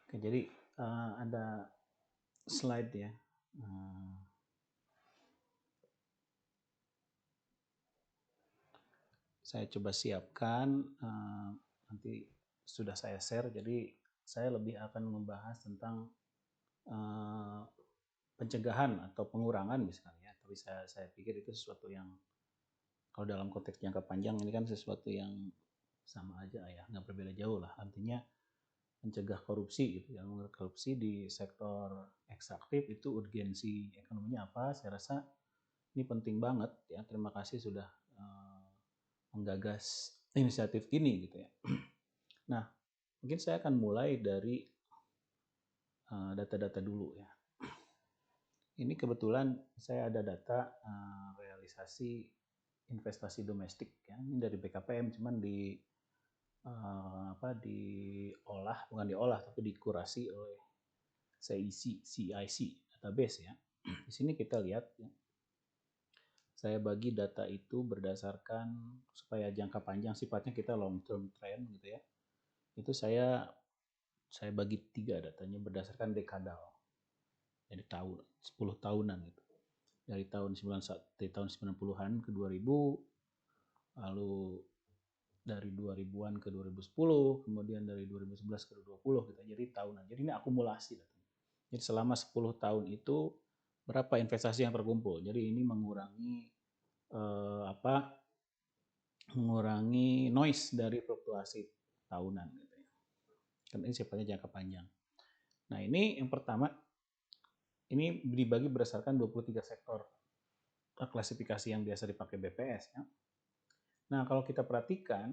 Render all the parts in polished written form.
Oke, jadi ada slide ya. Eh, saya coba siapkan, nanti sudah saya share. Jadi saya lebih akan membahas tentang pencegahan atau pengurangan misalnya. Tapi saya pikir itu sesuatu yang kalau dalam konteks jangka panjang ini kan sesuatu yang sama aja ya, nggak berbeda jauh lah. Artinya mencegah korupsi gitu ya, korupsi di sektor ekstraktif itu urgensi ekonominya apa? Saya rasa ini penting banget ya. Terima kasih sudah menggagas inisiatif ini gitu ya. Nah, mungkin saya akan mulai dari data-data dulu ya. Ini kebetulan saya ada data realisasi investasi domestik ya. Ini dari BKPM, cuman bukan diolah tapi dikurasi oleh CIC database ya. Di sini kita lihat ya. Saya bagi data itu berdasarkan supaya jangka panjang, sifatnya kita long term trend gitu ya. Itu saya bagi 3 datanya berdasarkan dekadal. Jadi tahun 10 tahunan gitu. Dari tahun 90-an ke 2000, lalu dari 2000-an ke 2010, kemudian dari 2011 ke 2020 gitu. Jadi tahunan. Jadi ini akumulasi datanya. Jadi selama 10 tahun itu berapa investasi yang terkumpul. Jadi ini mengurangi mengurangi noise dari fluktuasi tahunan gitu ya. Kan ini sifatnya jangka panjang. Nah, ini yang pertama, ini dibagi berdasarkan 23 sektor klasifikasi yang biasa dipakai BPS ya. Nah, kalau kita perhatikan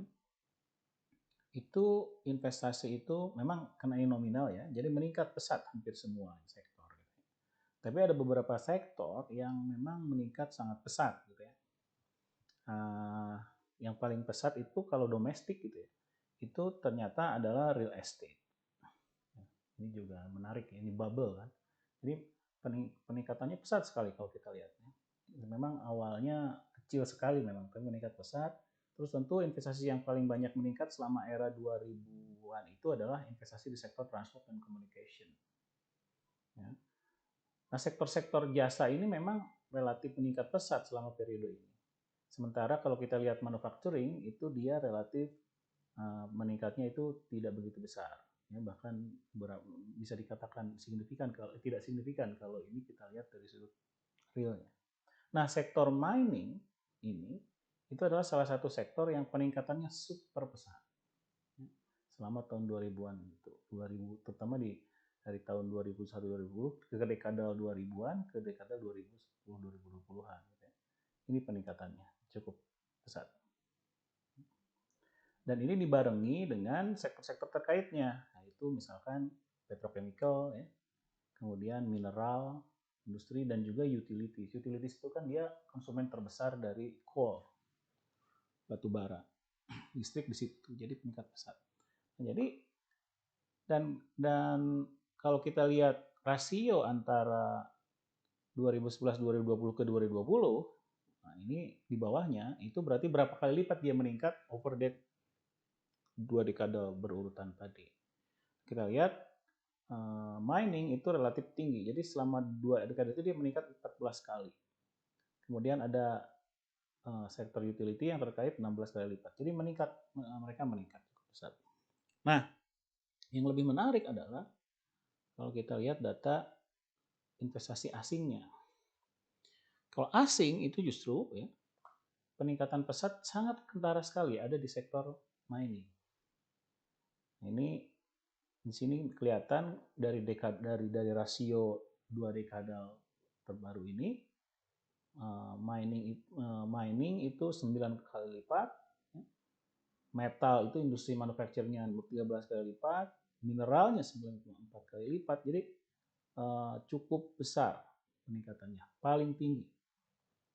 itu investasi itu memang karena ini nominal ya, jadi meningkat pesat hampir semua sektor gitu. Tapi ada beberapa sektor yang memang meningkat sangat pesat gitu ya. Yang paling pesat itu kalau domestik gitu ya, itu ternyata adalah real estate. Ini juga menarik ya, ini bubble kan. Jadi peningkatannya pesat sekali kalau kita lihat. Memang awalnya kecil sekali memang, tapi meningkat pesat. Terus tentu investasi yang paling banyak meningkat selama era 2000-an itu adalah investasi di sektor transport dan communication. Ya. Nah, sektor-sektor jasa ini memang relatif meningkat pesat selama periode ini. Sementara kalau kita lihat manufacturing, itu dia relatif meningkatnya itu tidak begitu besar. Ya, bahkan bisa dikatakan signifikan kalau tidak signifikan kalau ini kita lihat dari sudut realnya. Nah, sektor mining ini itu adalah salah satu sektor yang peningkatannya super pesat. Selama tahun 2000-an itu, 2000 terutama dari tahun 2001-2010 ke dekadal 2000-an ke dekadal 2010-2020-an gitu ya. Ini peningkatannya cukup pesat. Dan ini dibarengi dengan sektor-sektor terkaitnya, yaitu misalkan petrochemical, ya, kemudian mineral, industri, dan juga utilities. Utilities itu kan dia konsumen terbesar dari coal, batu bara, listrik di situ, jadi meningkat pesat. Nah, jadi dan kalau kita lihat rasio antara 2011, 2020 ke 2020, nah ini di bawahnya itu berarti berapa kali lipat dia meningkat over that 2 dekade berurutan tadi. Kita lihat mining itu relatif tinggi. Jadi selama 2 dekade itu dia meningkat 14 kali. Kemudian ada sektor utility yang terkait 16 kali lipat. Jadi mereka meningkat cukup besar. Nah, yang lebih menarik adalah kalau kita lihat data investasi asingnya. Kalau asing itu justru ya, peningkatan pesat sangat kentara sekali ada di sektor mining. Ini di sini kelihatan dari rasio 2 dekadal terbaru ini, mining itu 9 kali lipat, metal itu industri manufacturing-nya 13 kali lipat, mineralnya 9,4 kali lipat. Jadi cukup besar peningkatannya, paling tinggi.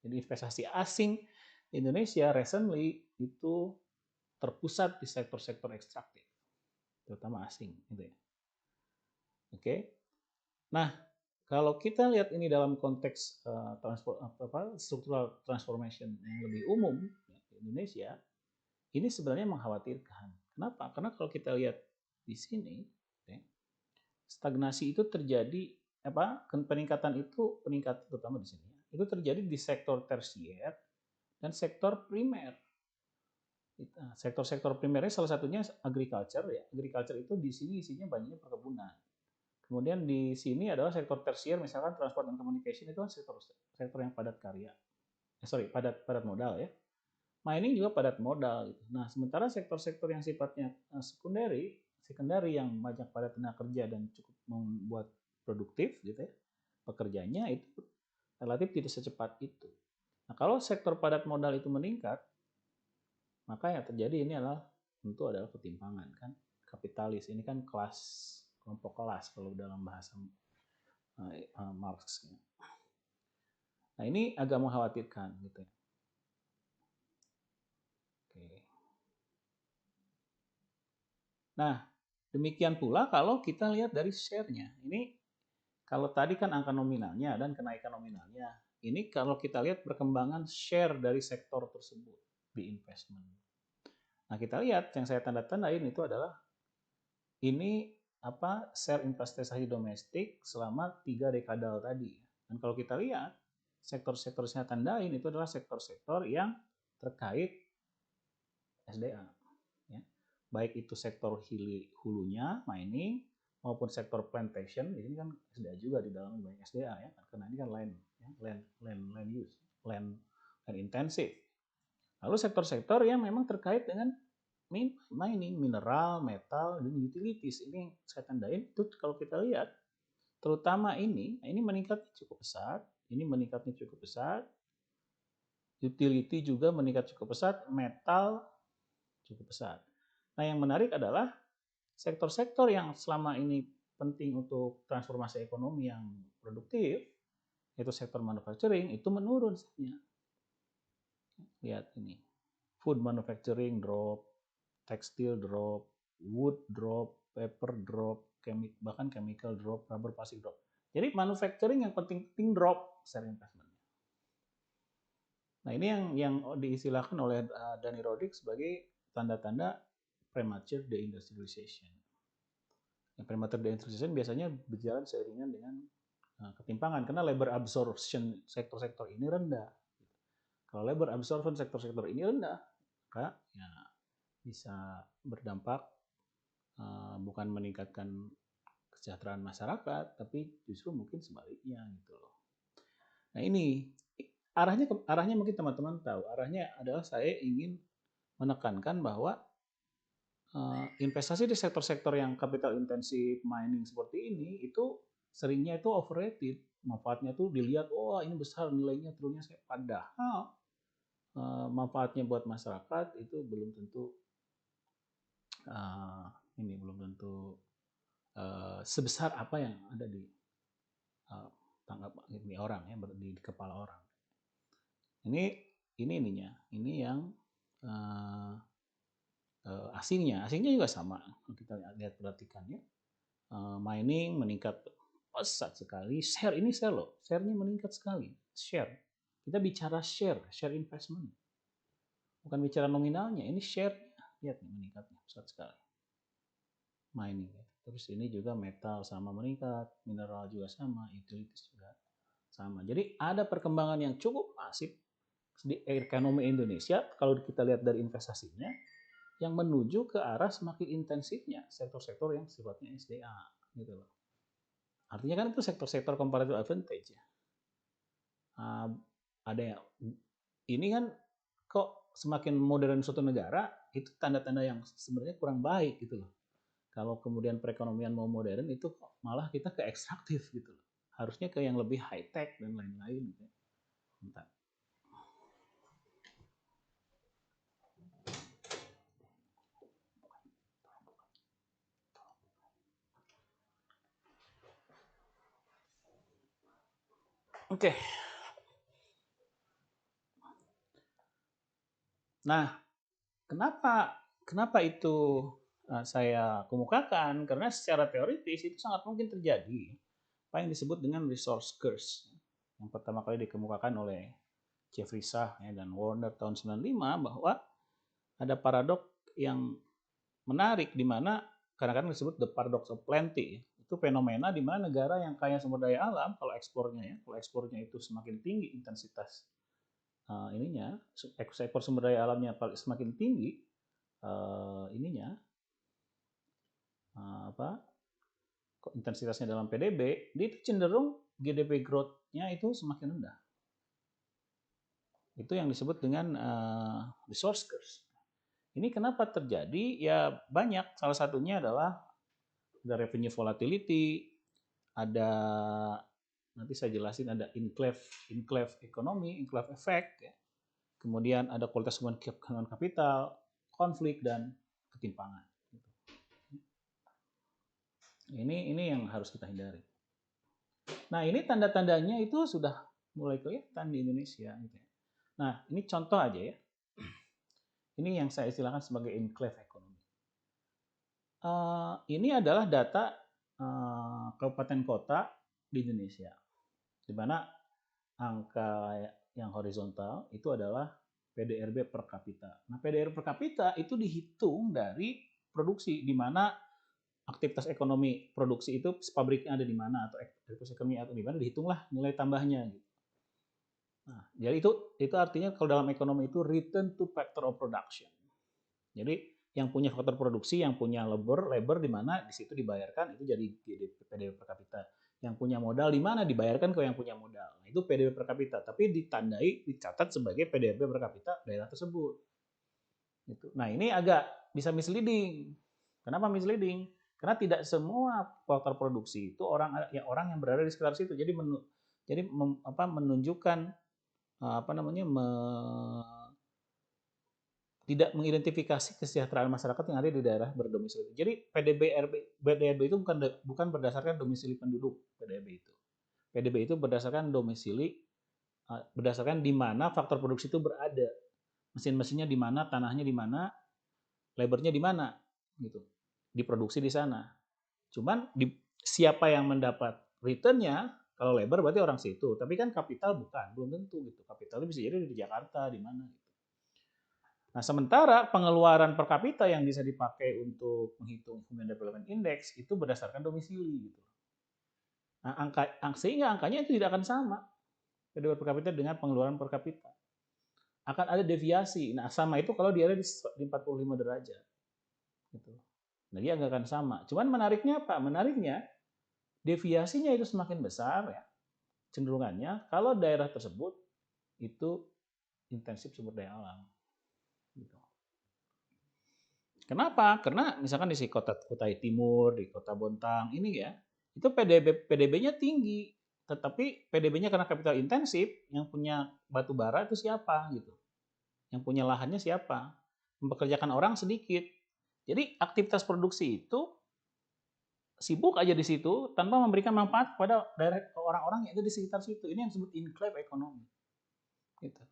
Jadi investasi asing Indonesia recently itu terpusat di sektor-sektor ekstraktif, terutama asing gitu ya. Oke. Nah, kalau kita lihat ini dalam konteks structural transformation yang lebih umum di Indonesia, ini sebenarnya mengkhawatirkan. Kenapa? Karena kalau kita lihat di sini, stagnasi itu terjadi peningkatan terutama di sini itu terjadi di sektor tersier dan sektor primer. Sektor-sektor primernya salah satunya agriculture ya. Agriculture itu di sini isinya banyaknya perkebunan. Kemudian di sini adalah sektor tersier, misalkan transport and communication itu kan sektor yang padat karya. Padat modal ya. Mining juga padat modal gitu. Nah, sementara sektor-sektor yang sifatnya secondary yang banyak padat tenaga kerja dan cukup membuat produktif gitu ya. Pekerjanya itu relatif tidak secepat itu. Nah, kalau sektor padat modal itu meningkat, maka yang terjadi ini tentu adalah ketimpangan kan. Kapitalis ini kan kelompok kelas kalau dalam bahasa Marx. Nah, ini agak mengkhawatirkan gitu ya. Oke. Nah, demikian pula kalau kita lihat dari share-nya. Ini kalau tadi kan angka nominalnya dan kenaikan nominalnya. Ini kalau kita lihat perkembangan share dari sektor tersebut di investment. Nah, kita lihat yang saya tanda-tandain itu adalah ini share investasi domestik selama 3 dekadal tadi. Dan kalau kita lihat sektor-sektor yang saya tandain itu adalah sektor-sektor yang terkait SDA. Ya. Baik itu sektor hulunya, mining, maupun sektor plantation, ini kan SDA juga di dalamnya banyak SDA ya, karena ini kan land intensive. Lalu sektor-sektor yang memang terkait dengan mining, mineral, metal, dan utilities. Ini saya tandain itu kalau kita lihat, terutama ini meningkatnya cukup pesat, ini meningkatnya cukup pesat, utility juga meningkat cukup pesat, metal cukup pesat. Nah, yang menarik adalah sektor-sektor yang selama ini penting untuk transformasi ekonomi yang produktif, yaitu sektor manufacturing, itu menurun sebenarnya. Lihat ini, food manufacturing drop, tekstil drop, wood drop, paper drop, bahkan chemical drop, rubber plastic drop. Jadi manufacturing yang penting-penting drop share investment. Nah, ini yang diistilahkan oleh Danny Rodrik sebagai tanda-tanda premature deindustrialization. Premature deindustrialization biasanya berjalan seiringan dengan ketimpangan karena labor absorption sektor-sektor ini rendah. Kalau labor absorption sektor-sektor ini rendah, maka ya bisa berdampak bukan meningkatkan kesejahteraan masyarakat, tapi justru mungkin sebaliknya gitu loh. Nah, ini arahnya mungkin teman-teman tahu. Arahnya adalah saya ingin menekankan bahwa investasi di sektor-sektor yang capital intensif mining seperti ini itu seringnya itu overrated. Manfaatnya tuh dilihat, ini besar nilainya, triliunnya, padahal manfaatnya buat masyarakat itu belum tentu sebesar apa yang ada di orang ya, di kepala orang. Ini yang asingnya juga sama. Kita lihat perhatikan ya, mining meningkat pesat sekali. Share loh, share-nya meningkat sekali. Share, kita bicara share investment, bukan bicara nominalnya. Ini share, lihat nih meningkatnya pesat sekali. Mining ya. Terus ini juga metal sama meningkat, mineral juga sama, utilities juga sama. Jadi ada perkembangan yang cukup masif di ekonomi Indonesia kalau kita lihat dari investasinya yang menuju ke arah semakin intensifnya sektor-sektor yang sifatnya SDA gitu loh. Artinya kan itu sektor-sektor comparative advantage ya. Ada yang ini kan kok semakin modern suatu negara itu tanda-tanda yang sebenarnya kurang baik gitu loh. Kalau kemudian perekonomian mau modern itu malah kita ke ekstraktif gitu loh. Harusnya ke yang lebih high tech dan lain-lain gitu. Bentar. Oke. Nah, kenapa itu saya kemukakan? Karena secara teoritis itu sangat mungkin terjadi apa yang disebut dengan resource curse. Yang pertama kali dikemukakan oleh Jeffrey Sachs dan Warner tahun 95 bahwa ada paradok yang menarik di mana kadang-kadang disebut the paradox of plenty. Itu fenomena di mana negara yang kaya sumber daya alam, kalau ekspornya itu semakin tinggi intensitas ininya, ekspor sumber daya alamnya semakin tinggi ininya apa intensitasnya dalam PDB, dia itu cenderung GDP growth-nya itu semakin rendah. Itu yang disebut dengan resource curse. Ini kenapa terjadi? Ya banyak. Salah satunya adalah ada revenue volatility, ada nanti saya jelasin ada enclave ekonomi, enclave effect, ya. Kemudian ada kualitas hubungan kapital, konflik dan ketimpangan. Ini yang harus kita hindari. Nah ini tanda-tandanya itu sudah mulai kelihatan di Indonesia. Gitu ya. Nah ini contoh aja ya. Ini yang saya istilahkan sebagai enclave ekonomi. Ini adalah data kabupaten kota di Indonesia, di mana angka yang horizontal itu adalah PDRB per kapita. Nah, PDRB per kapita itu dihitung dari produksi, di mana aktivitas ekonomi produksi itu pabriknya ada di mana atau aktivitas ekonomi atau di mana, dihitunglah nilai tambahnya. Gitu. Nah, jadi itu artinya kalau dalam ekonomi itu return to factor of production. Jadi yang punya faktor produksi, yang punya labor di mana di situ dibayarkan itu jadi PDB per kapita. Yang punya modal di mana dibayarkan ke yang punya modal. Nah, itu PDB per kapita, tapi dicatat sebagai PDB per kapita daerah tersebut. Gitu. Nah, ini agak bisa misleading. Kenapa misleading? Karena tidak semua faktor produksi itu orang yang berada di sekitar situ. Jadi menunjukkan tidak mengidentifikasi kesejahteraan masyarakat yang ada di daerah berdomisili. Jadi PDB itu bukan berdasarkan domisili penduduk. PDB itu berdasarkan domisili, berdasarkan di mana faktor produksi itu berada, mesin-mesinnya di mana, tanahnya di mana, labornya di mana, gitu, diproduksi di sana. Cuman siapa yang mendapat returnnya? Kalau labor berarti orang situ, tapi kan kapital bukan, belum tentu gitu. Kapital itu bisa jadi di Jakarta, di mana. Gitu. Nah, sementara pengeluaran per kapita yang bisa dipakai untuk menghitung Human Development Index itu berdasarkan domisili gitu. Nah, sehingga angkanya itu tidak akan sama PDB per kapita dengan pengeluaran per kapita. Akan ada deviasi. Nah, sama itu kalau dia ada di 45 derajat. Gitu. Nah, dia nggak akan sama. Cuman menariknya apa? Menariknya deviasinya itu semakin besar ya. Cenderungannya kalau daerah tersebut itu intensif sumber daya alam. Gitu. Kenapa? Karena misalkan di kota Kutai Timur, di Kota Bontang ini ya, itu PDB-nya tinggi, tetapi PDB-nya karena kapital intensif, yang punya batu bara itu siapa gitu. Yang punya lahannya siapa? Mempekerjakan orang sedikit. Jadi aktivitas produksi itu sibuk aja di situ tanpa memberikan manfaat kepada daerah orang-orang yang ada di sekitar situ. Ini yang disebut enclave ekonomi. Gitu.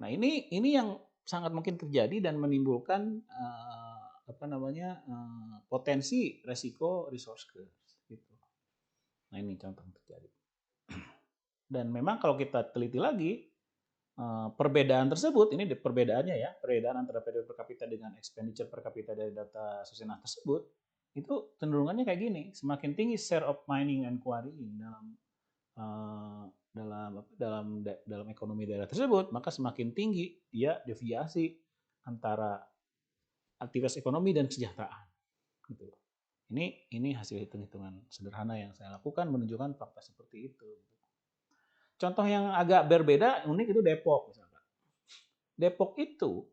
Nah, ini yang sangat mungkin terjadi dan menimbulkan potensi resiko resource curse gitu. Nah, ini contoh yang terjadi. Dan memang kalau kita teliti lagi perbedaan tersebut, ini perbedaannya ya, perbedaan antara PDB per kapita dengan expenditure per kapita dari data Susinah tersebut, itu cenderungannya kayak gini, semakin tinggi share of mining and quarrying dalam ekonomi daerah tersebut, maka semakin tinggi dia deviasi antara aktivitas ekonomi dan kesejahteraan. Gitu. Ini hasil hitung-hitungan sederhana yang saya lakukan menunjukkan fakta seperti itu. Contoh yang agak berbeda, unik itu Depok misalkan. Depok itu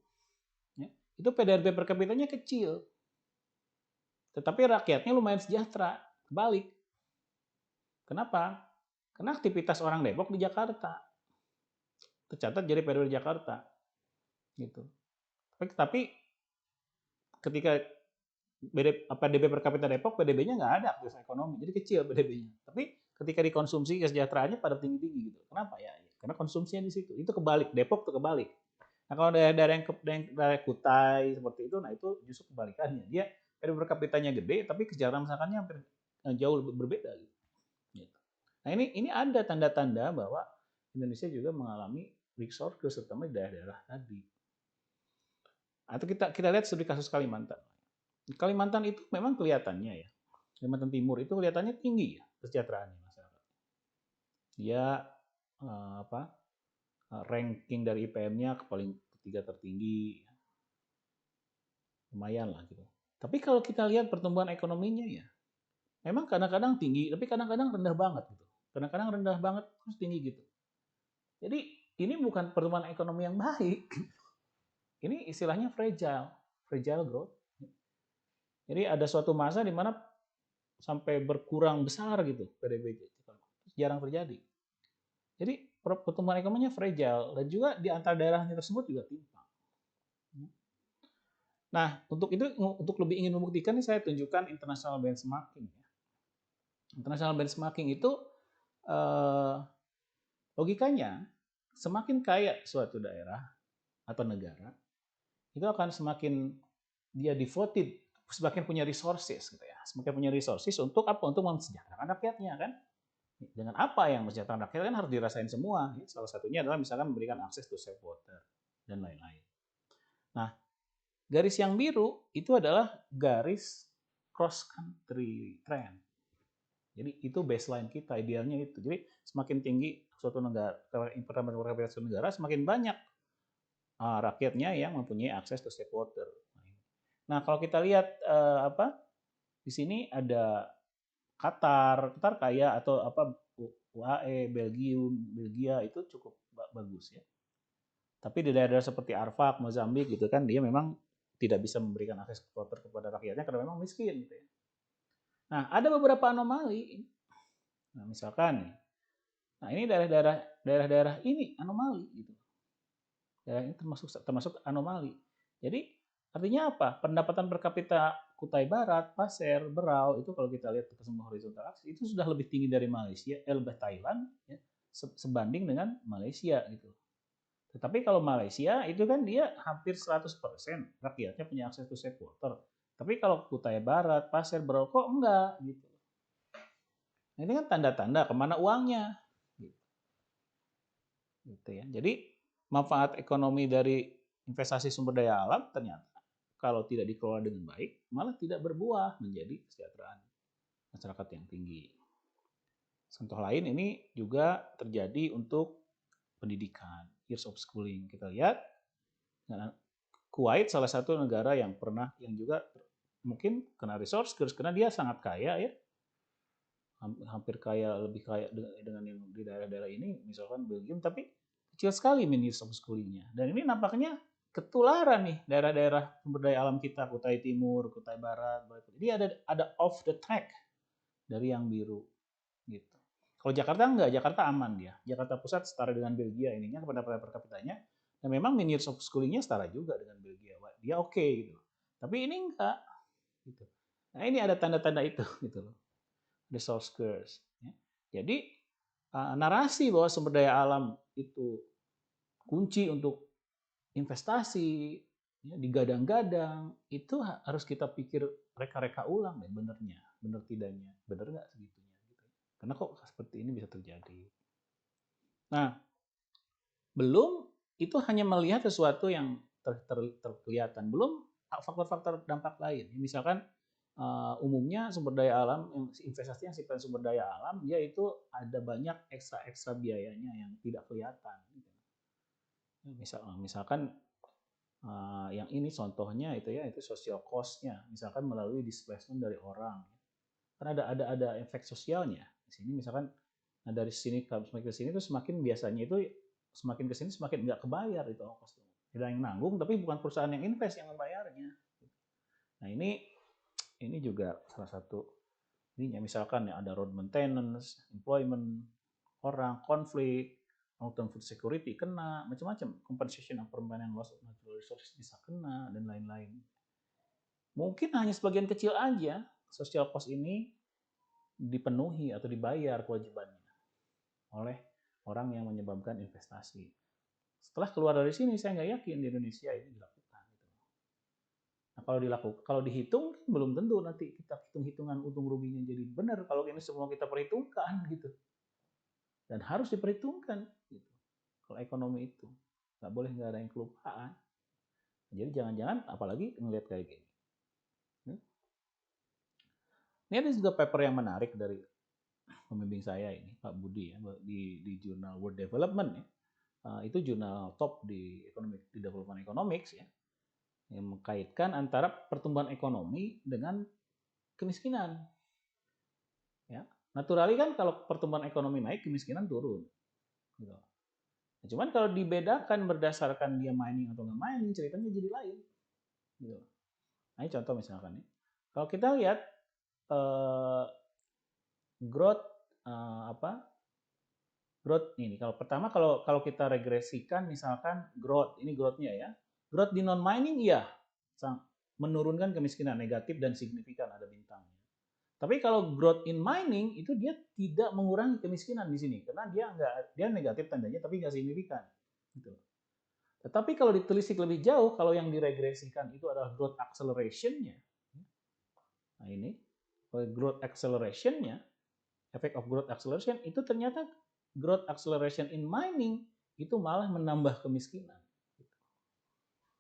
PDRB per kapitanya kecil, tetapi rakyatnya lumayan sejahtera. Kebalik. Kenapa? Karena aktivitas orang Depok di Jakarta. Tercatat jadi PDB Jakarta. Gitu. Tapi ketika PDB per kapita Depok, PDB-nya nggak ada aktivitas ekonomi, jadi kecil PDB-nya. Tapi ketika dikonsumsi kesejahteraannya pada tinggi-tinggi gitu. Kenapa ya? Karena konsumsinya di situ. Itu kebalik, Depok tuh kebalik. Nah, kalau daerah Kutai seperti itu, nah itu justru kebalikannya. Dia PDB per kapitanya gede, tapi kesejahteraan masyarakatnya hampir jauh berbeda gitu. Nah, ini ada tanda-tanda bahwa Indonesia juga mengalami resource curse terutama di daerah-daerah tadi. Atau kita lihat studi kasus Kalimantan. Kalimantan itu memang kelihatannya ya, Kalimantan Timur itu kelihatannya tinggi ya kesejahteraannya masyarakat. Dia apa ranking dari IPM-nya paling ketiga tertinggi, lumayan lah gitu. Tapi kalau kita lihat pertumbuhan ekonominya ya, memang kadang-kadang tinggi, tapi kadang-kadang rendah banget gitu. Kadang-kadang rendah banget terus tinggi gitu. Jadi ini bukan pertumbuhan ekonomi yang baik. Ini istilahnya fragile growth. Jadi ada suatu masa di mana sampai berkurang besar gitu PDB, jarang terjadi. Jadi pertumbuhan ekonominya fragile dan juga di antara daerahnya tersebut juga timpang. Nah, untuk itu, untuk lebih ingin membuktikan, saya tunjukkan international benchmarking. International benchmarking itu logikanya semakin kaya suatu daerah atau negara, itu akan semakin dia devoted, semakin punya resources gitu ya, semakin punya resources untuk apa? Untuk mensejahterakan rakyatnya kan. Dengan apa yang mensejahterakan rakyat kan harus dirasain semua. Salah satunya adalah misalkan memberikan akses to safe water dan lain-lain. Nah, garis yang biru itu adalah garis cross country trend. Jadi itu baseline kita, idealnya itu. Jadi semakin tinggi suatu negara, suatu negara, semakin banyak rakyatnya yang mempunyai akses to safe water. Nah, kalau kita lihat di sini ada Qatar kaya, atau UAE, Belgia itu cukup bagus ya. Tapi di daerah seperti Arfak, Mozambik gitu kan, dia memang tidak bisa memberikan akses water kepada rakyatnya karena memang miskin gitu ya. Nah, ada beberapa anomali. Nah, misalkan nah ini daerah-daerah ini anomali gitu. Daerah ini termasuk anomali. Jadi artinya apa? Pendapatan per kapita Kutai Barat, Pasir, Berau itu kalau kita lihat ke semua horizontal aksis itu sudah lebih tinggi dari Malaysia, lebih Thailand ya, sebanding dengan Malaysia gitu. Tetapi kalau Malaysia itu kan dia hampir 100% rakyatnya punya akses to safe water. Tapi kalau Kutai Barat, Pasir, Berau kok enggak gitu. Nah, ini kan tanda-tanda kemana uangnya. Gitu ya. Jadi manfaat ekonomi dari investasi sumber daya alam ternyata kalau tidak dikelola dengan baik malah tidak berbuah menjadi kesejahteraan masyarakat yang tinggi. Contoh lain ini juga terjadi untuk pendidikan, years of schooling. Kita lihat Kuwait salah satu negara yang juga mungkin kena resource curse karena dia sangat kaya ya, hampir lebih kaya dengan yang di daerah-daerah ini, misalkan Belgium, tapi kecil sekali years of schooling-nya. Dan ini nampaknya ketularan nih daerah-daerah sumber daya alam kita, Kutai Timur, Kutai Barat. Jadi ada off the track dari yang biru gitu. Kalau Jakarta enggak, Jakarta aman dia. Jakarta Pusat setara dengan Belgia ininya pendapatan per kapitanya. Dan memang years of schooling-nya setara juga dengan Belgia. Dia oke gitu. Tapi ini enggak gitu. Nah, ini ada tanda-tanda itu gitu loh. Resource curse. Ya. Jadi narasi bahwa sumber daya alam itu kunci untuk investasi, ya, digadang-gadang, itu harus kita pikir reka-reka ulang deh benernya, bener tidaknya, bener nggak segitunya. Gitu. Karena kok seperti ini bisa terjadi. Nah, belum itu hanya melihat sesuatu yang terkelihatan, belum faktor-faktor dampak lain. Misalkan umumnya sumber daya alam, investasi yang sifatnya sumber daya alam, dia itu ada banyak ekstra biayanya yang tidak kelihatan. Misalkan yang ini contohnya itu ya, itu social cost-nya, misalkan melalui displacement dari orang. Kan ada efek sosialnya. Di sini misalkan dari sini semakin ke sini itu semakin biasanya itu semakin ke sini semakin nggak kebayar itu ongkos. Tidak yang nanggung, tapi bukan perusahaan yang invest yang membayarnya. Nah ini juga salah satu ininya, misalkan ya ada road maintenance, employment orang, konflik, long-term food security kena, macam-macam, compensation of permanent loss of natural resources bisa kena, dan lain-lain. Mungkin hanya sebagian kecil aja social cost ini dipenuhi atau dibayar kewajibannya oleh orang yang menyebabkan investasi. Setelah keluar dari sini, saya nggak yakin di Indonesia ini dilakukan. Nah, kalau dihitung belum tentu nanti kita hitung-hitungan untung ruginya jadi benar kalau ini semua kita perhitungkan gitu. Dan harus diperhitungkan gitu. Kalau ekonomi itu nggak boleh nggak ada yang kelupaan. Jadi jangan-jangan apalagi ngelihat kayak gini. Ini ada juga paper yang menarik dari pembimbing saya ini, Pak Budi ya, di jurnal World Development ya. Itu jurnal top di Development Economics ya, yang mengkaitkan antara pertumbuhan ekonomi dengan kemiskinan. Ya, naturally kan kalau pertumbuhan ekonomi naik, kemiskinan turun. Gitu. Nah, cuman kalau dibedakan berdasarkan dia mining atau nggak mining, ceritanya jadi lain. Gitu. Nah, ini contoh misalkan ya. Kalau kita lihat growth growth ini kalau pertama kalau kita regresikan misalkan ini growth-nya ya. Growth di non mining iya menurunkan kemiskinan negatif dan signifikan ada bintangnya. Tapi kalau growth in mining itu dia tidak mengurangi kemiskinan di sini karena dia negatif tandanya tapi nggak signifikan gitu. Tetapi kalau ditelisik lebih jauh kalau yang diregresikan itu adalah growth acceleration-nya. Nah ini growth acceleration-nya, effect of growth acceleration itu ternyata growth acceleration in mining itu malah menambah kemiskinan.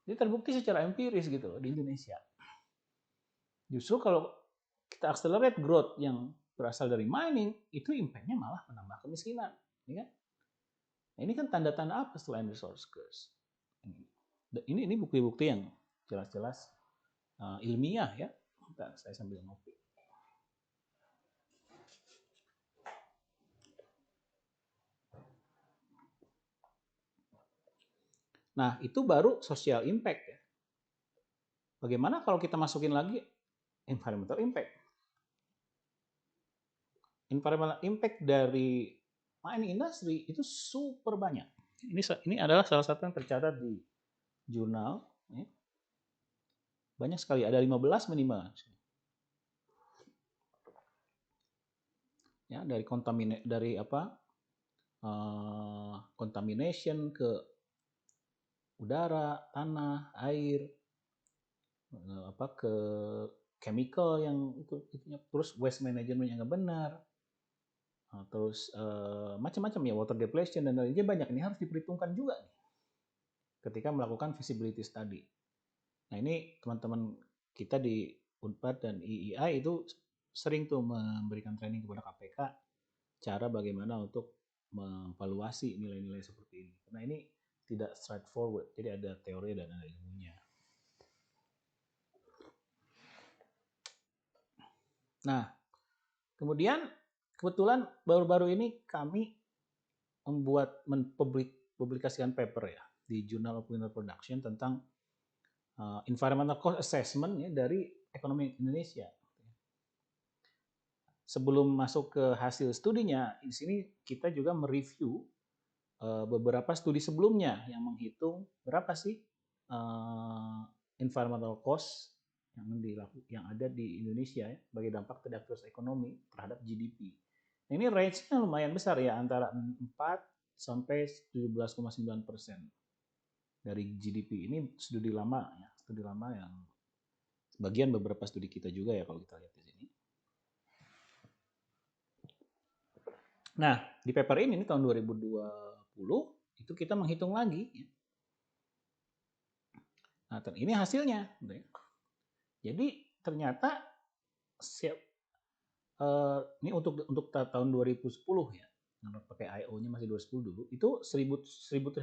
Jadi terbukti secara empiris gitu loh di Indonesia. Justru kalau kita accelerate growth yang berasal dari mining, itu impact-nya malah menambah kemiskinan. Ya kan? Nah, ini kan tanda-tanda apa selain resource curse? Ini bukti-bukti yang jelas-jelas ilmiah ya. Bentar, saya sambil ngopi. Nah, itu baru social impact ya. Bagaimana kalau kita masukin lagi environmental impact? Environmental impact dari mining industry itu super banyak. Ini adalah salah satu yang tercatat di jurnal. Ya. Banyak sekali, ada 15 minimal. Ya, dari contamination ke udara, tanah, air, ke chemical yang itunya, terus waste management yang nggak benar, terus macam-macam ya, water depletion dan lain-lainnya banyak. Ini harus diperhitungkan juga nih ketika melakukan feasibility study. Nah ini teman-teman kita di Unpad dan III itu sering tuh memberikan training kepada KPK cara bagaimana untuk mengevaluasi nilai-nilai seperti ini. Karena ini tidak straightforward, jadi ada teori dan ada ilmunya. Nah, kemudian kebetulan baru-baru ini kami mempublikasikan paper ya di Journal of Mineral Production tentang environmental cost assessment ya, dari ekonomi Indonesia. Sebelum masuk ke hasil studinya, di sini kita juga mereview beberapa studi sebelumnya yang menghitung berapa sih environmental cost yang ada di Indonesia ya, sebagai dampak terhadap ekonomi terhadap GDP. Nah, ini range-nya lumayan besar ya, antara 4 sampai 17,9% dari GDP. Ini studi lama ya, studi lama yang bagian beberapa studi kita juga ya kalau kita lihat di sini. Nah, di paper ini tahun 2020 itu kita menghitung lagi. Ya. Nah, ini hasilnya. Jadi ternyata ini untuk tahun 2010 ya, pakai IO-nya masih 2010 dulu, itu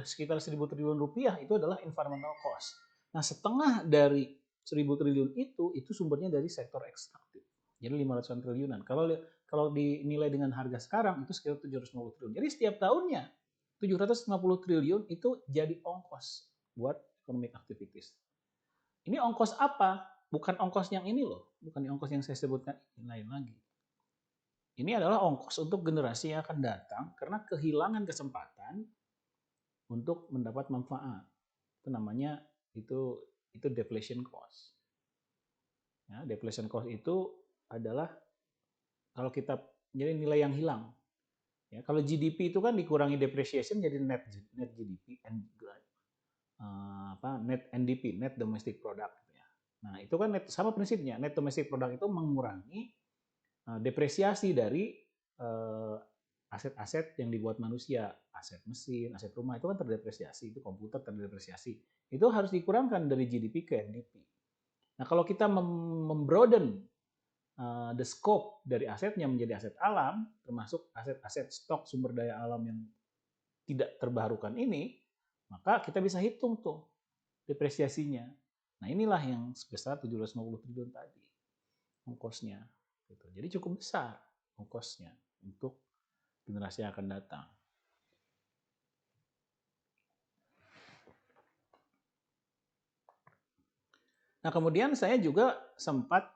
sekitar 1.000 triliun rupiah itu adalah environmental cost. Nah, setengah dari 1.000 triliun itu sumbernya dari sektor ekstraktif. Jadi 500 triliunan. Kalau dinilai dengan harga sekarang itu sekitar 750 triliun. Jadi setiap tahunnya 750 triliun itu jadi ongkos buat economic activities. Ini ongkos apa? Bukan ongkos yang ini loh, bukan ongkos yang saya sebutkan, lain lagi. Ini adalah ongkos untuk generasi yang akan datang karena kehilangan kesempatan untuk mendapat manfaat. Itu namanya itu deflation cost. Ya, deflation cost itu adalah kalau kita jadi nilai yang hilang. Ya, kalau GDP itu kan dikurangi depreciation jadi net GDP net NDP, net domestic product. Ya. Nah itu kan sama prinsipnya, net domestic product itu mengurangi depresiasi dari aset-aset yang dibuat manusia, aset mesin, aset rumah itu kan terdepresiasi, itu komputer terdepresiasi. Itu harus dikurangkan dari GDP ke NDP. Nah, kalau kita membroaden the scope dari asetnya menjadi aset alam, termasuk aset-aset stok sumber daya alam yang tidak terbarukan ini, maka kita bisa hitung tuh depresiasinya. Nah inilah yang sebesar 750 triliun tadi ongkosnya. Gitu. Jadi cukup besar ongkosnya untuk generasi yang akan datang. Nah kemudian saya juga sempat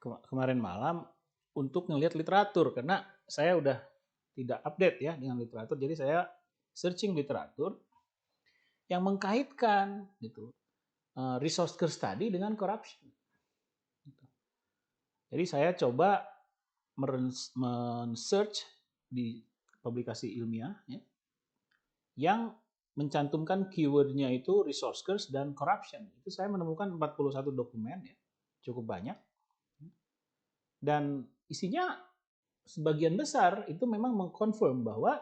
kemarin malam untuk ngelihat literatur karena saya udah tidak update ya dengan literatur, jadi saya searching literatur yang mengkaitkan gitu resource curse tadi dengan corruption. Gitu. Jadi saya coba men-search di publikasi ilmiah ya, yang mencantumkan keywordnya itu resource curse dan corruption. Itu saya menemukan 41 dokumen ya, cukup banyak. Dan isinya sebagian besar itu memang mengkonfirm bahwa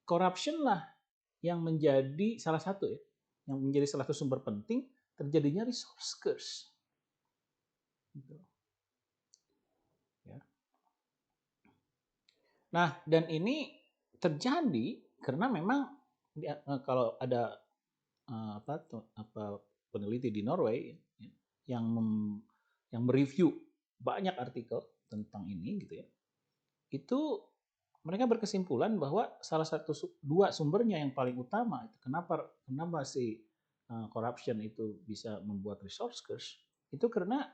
corruption lah yang menjadi salah satu ya, yang menjadi salah satu sumber penting terjadinya resource curse. Gitu. Ya. Nah, dan ini terjadi karena memang kalau ada peneliti di Norway yang mereview banyak artikel tentang ini gitu ya, itu mereka berkesimpulan bahwa salah satu dua sumbernya yang paling utama itu kenapa si corruption itu bisa membuat resource curse itu karena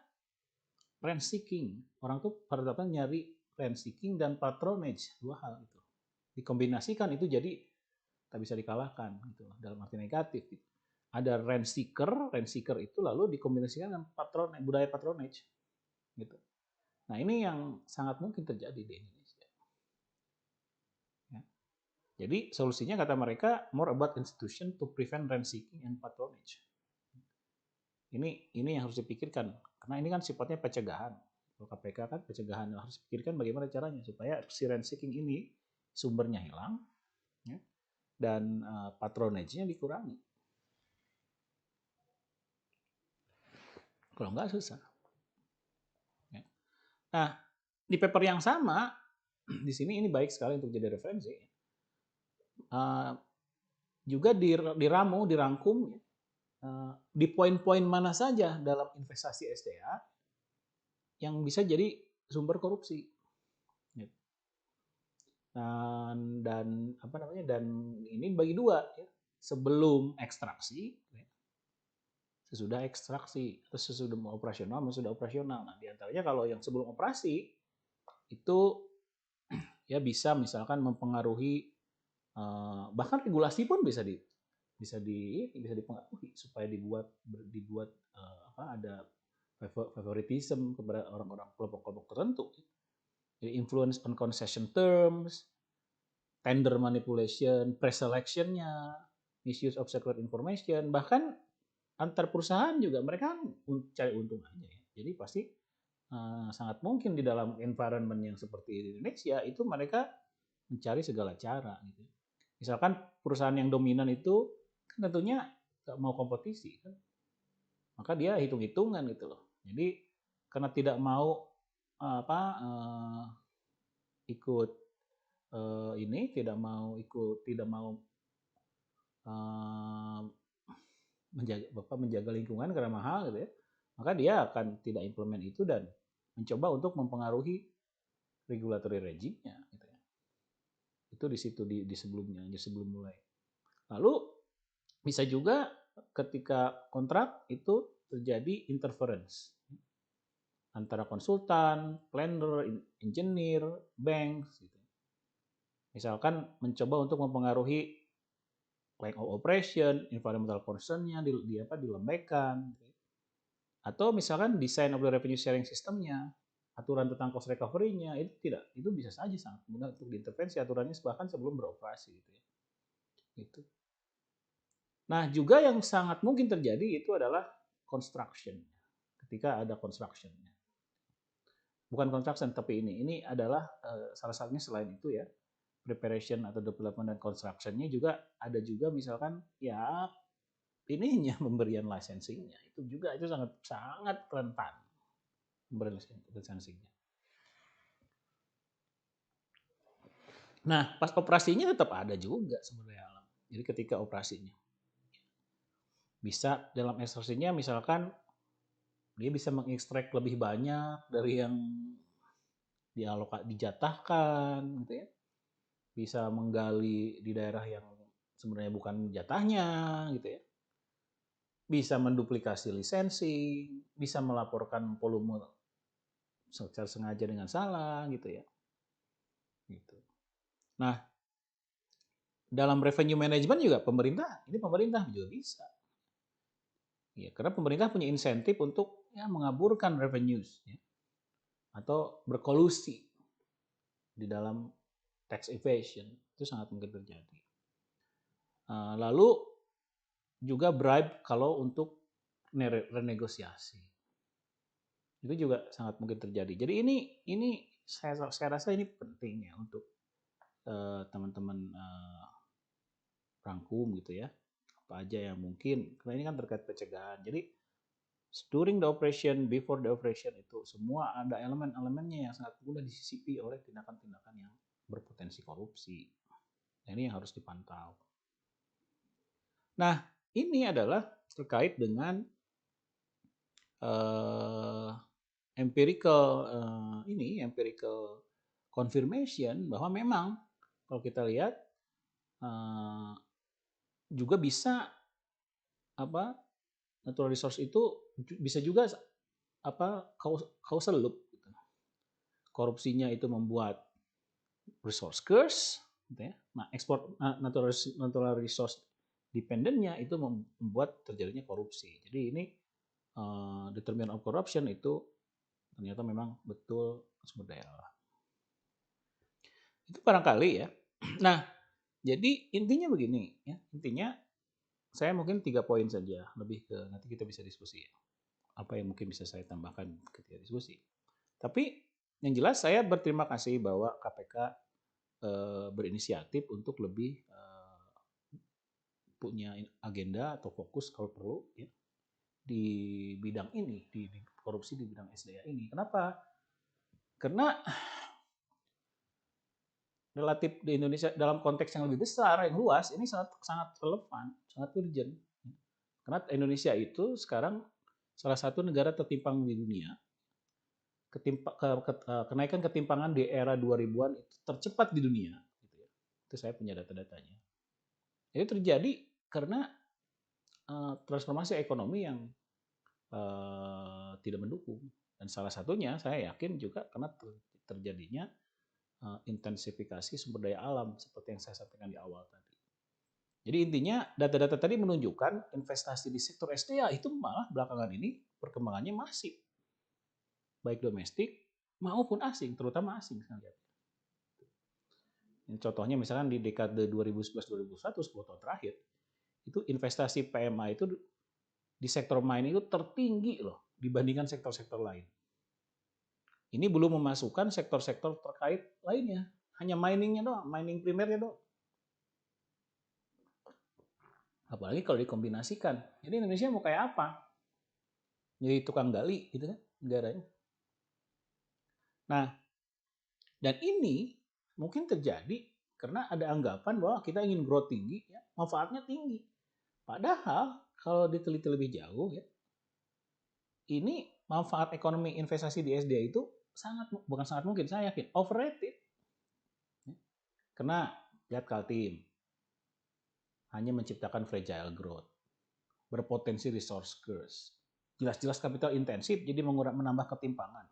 rent seeking. Orang tuh pada dasarnya nyari rent seeking dan patronage, dua hal itu dikombinasikan itu jadi tak bisa dikalahkan gitu dalam arti negatif gitu. Ada rent seeker itu lalu dikombinasikan dengan budaya patronage gitu. Nah ini yang sangat mungkin terjadi di Indonesia. Ya. Jadi solusinya kata mereka more about institution to prevent rent seeking and patronage. Ini yang harus dipikirkan karena ini kan sifatnya pencegahan. Kalau KPK kan pencegahan, harus pikirkan bagaimana caranya supaya si rent seeking ini sumbernya hilang ya, dan patronage-nya dikurangi. Kalau nggak susah. Ya. Nah, di paper yang sama, di sini ini baik sekali untuk jadi referensi. Juga dirangkum di poin-poin mana saja dalam investasi SDA yang bisa jadi sumber korupsi. Dan ini bagi dua ya. Sebelum ekstraksi, sesudah ekstraksi, atau sesudah operasional, sudah operasional. Nah, diantaranya kalau yang sebelum operasi itu ya bisa misalkan mempengaruhi bahkan regulasi pun bisa dipengaruhi supaya dibuat ada favoritism kepada orang-orang kelompok-kelompok tertentu. Jadi influence on concession terms, tender manipulation, preselection-nya, misuse of secret information, bahkan antar perusahaan juga mereka cari untung aja ya. Jadi pasti sangat mungkin di dalam environment yang seperti di Indonesia itu mereka mencari segala cara gitu. Misalkan perusahaan yang dominan itu kan tentunya nggak mau kompetisi kan, maka dia hitung-hitungan gitu loh. Jadi karena tidak mau ikut tidak mau menjaga lingkungan karena mahal gitu ya, maka dia akan tidak implement itu dan mencoba untuk mempengaruhi regulatory regime-nya gitu ya. Itu di situ di sebelumnya, sebelum mulai. Lalu bisa juga ketika kontrak itu terjadi interference antara konsultan, planner, engineer, banks gitu. Misalkan mencoba untuk mempengaruhi like operation, environmental concern-nya dilembekkan. Atau misalkan design of the revenue sharing system-nya, aturan tentang cost recovery-nya itu bisa saja sangat mudah untuk diintervensi aturannya bahkan sebelum beroperasi gitu ya. Gitu. Nah, juga yang sangat mungkin terjadi itu adalah construction. Ketika ada construction-nya. Bukan construction tapi ini adalah salah satunya selain itu ya. Preparation atau development dan construction-nya juga ada juga misalkan ya ininya pemberian licensing-nya itu sangat sangat rentan. licensingnya. Nah, pas operasinya tetap ada juga sumber daya alam. Jadi ketika operasinya bisa dalam ekstraksinya misalkan dia bisa mengekstrak lebih banyak dari yang dijatahkan gitu ya. Bisa menggali di daerah yang sebenarnya bukan jatahnya gitu ya. Bisa menduplikasi lisensi, bisa melaporkan volume secara sengaja dengan salah gitu ya. Gitu. Nah, dalam revenue management juga pemerintah juga bisa. Ya, karena pemerintah punya insentif untuk ya mengaburkan revenues ya, atau berkolusi di dalam tax evasion, itu sangat mungkin terjadi. Lalu juga bribe kalau untuk renegosiasi, itu juga sangat mungkin terjadi. Jadi ini saya rasa ini penting ya untuk teman-teman rangkum gitu ya, apa aja yang mungkin, karena ini kan terkait pencegahan. Jadi during the operation, before the operation itu semua ada elemen-elemennya yang sangat mudah disisipi oleh tindakan-tindakan yang berpotensi korupsi. Nah, ini yang harus dipantau. Nah, ini adalah terkait dengan empirical confirmation bahwa memang kalau kita lihat juga bisa natural resource itu bisa juga causal loop. Korupsinya itu membuat resource curse, gitu ya. Nah, ekspor natural resource dependennya itu membuat terjadinya korupsi. Jadi ini determinant of corruption itu ternyata memang betul sumber daya alam. Itu barangkali ya. Nah, jadi intinya begini ya. Intinya saya mungkin 3 poin saja, lebih ke nanti kita bisa diskusi ya. Apa yang mungkin bisa saya tambahkan ketika diskusi. Tapi yang jelas saya berterima kasih bahwa KPK berinisiatif untuk lebih punya agenda atau fokus kalau perlu ya, di bidang ini, di korupsi di bidang SDA ini. Kenapa? Karena relatif di Indonesia dalam konteks yang lebih besar, yang luas, ini sangat relevan, sangat urgent. Karena Indonesia itu sekarang salah satu negara tertimpang di dunia. Kenaikan ketimpangan di era 2000-an itu tercepat di dunia. Itu saya punya data-datanya. Itu terjadi karena transformasi ekonomi yang tidak mendukung. Dan salah satunya saya yakin juga karena terjadinya intensifikasi sumber daya alam seperti yang saya sampaikan di awal tadi. Jadi intinya data-data tadi menunjukkan investasi di sektor SDA itu malah belakangan ini perkembangannya masif. Baik domestik maupun asing, terutama asing. Contohnya misalkan di dekade 2011-2021, 10 tahun terakhir, itu investasi PMI itu di sektor mining itu tertinggi loh dibandingkan sektor-sektor lain. Ini belum memasukkan sektor-sektor terkait lainnya. Hanya miningnya doang, mining primernya doang. Apalagi kalau dikombinasikan. Jadi Indonesia mau kayak apa? Jadi tukang gali gitu kan negaranya. Nah, dan ini mungkin terjadi karena ada anggapan bahwa kita ingin growth tinggi, ya, manfaatnya tinggi. Padahal kalau diteliti lebih jauh, ya, ini manfaat ekonomi investasi di SDA itu bukan sangat mungkin, saya yakin overrated. Karena lihat Kaltim, hanya menciptakan fragile growth, berpotensi resource curse, jelas-jelas capital intensif, jadi menambah ketimpangan.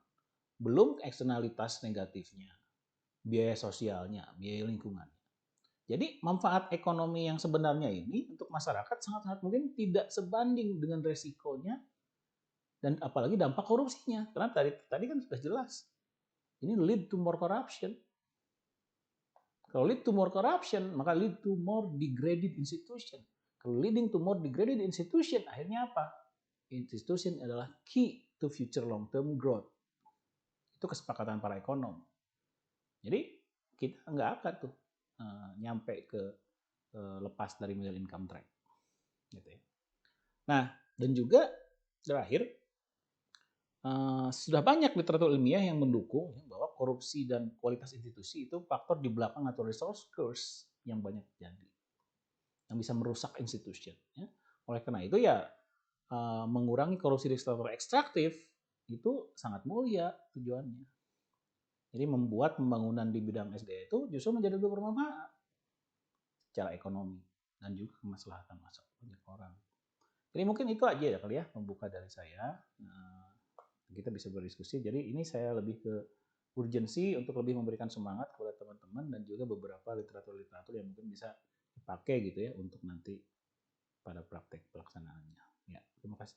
Belum eksternalitas negatifnya, biaya sosialnya, biaya lingkungan. Jadi manfaat ekonomi yang sebenarnya ini untuk masyarakat sangat-sangat mungkin tidak sebanding dengan resikonya dan apalagi dampak korupsinya. Karena tadi kan sudah jelas, ini lead to more corruption. Kalau lead to more corruption, maka lead to more degraded institution. Kalau leading to more degraded institution, akhirnya apa? Institution adalah key to future long-term growth. Itu kesepakatan para ekonom. Jadi kita nggak akan tuh nyampe ke lepas dari middle income track. Gitu ya. Nah, dan juga terakhir, sudah banyak literatur ilmiah yang mendukung ya, bahwa korupsi dan kualitas institusi itu faktor di belakang natural resource curse yang banyak terjadi, yang bisa merusak institusi. Ya. Oleh karena itu ya mengurangi korupsi di sektor ekstraktif itu sangat mulia tujuannya. Jadi membuat pembangunan di bidang SDM itu justru menjadi lebih bermanfaat secara ekonomi dan juga kemaslahatan banyak orang. Jadi mungkin itu aja ya kali ya pembuka dari saya. Kita bisa berdiskusi. Jadi ini saya lebih ke urgensi untuk lebih memberikan semangat kepada teman-teman dan juga beberapa literatur-literatur yang mungkin bisa dipakai gitu ya untuk nanti pada praktek pelaksanaannya. Ya, terima kasih.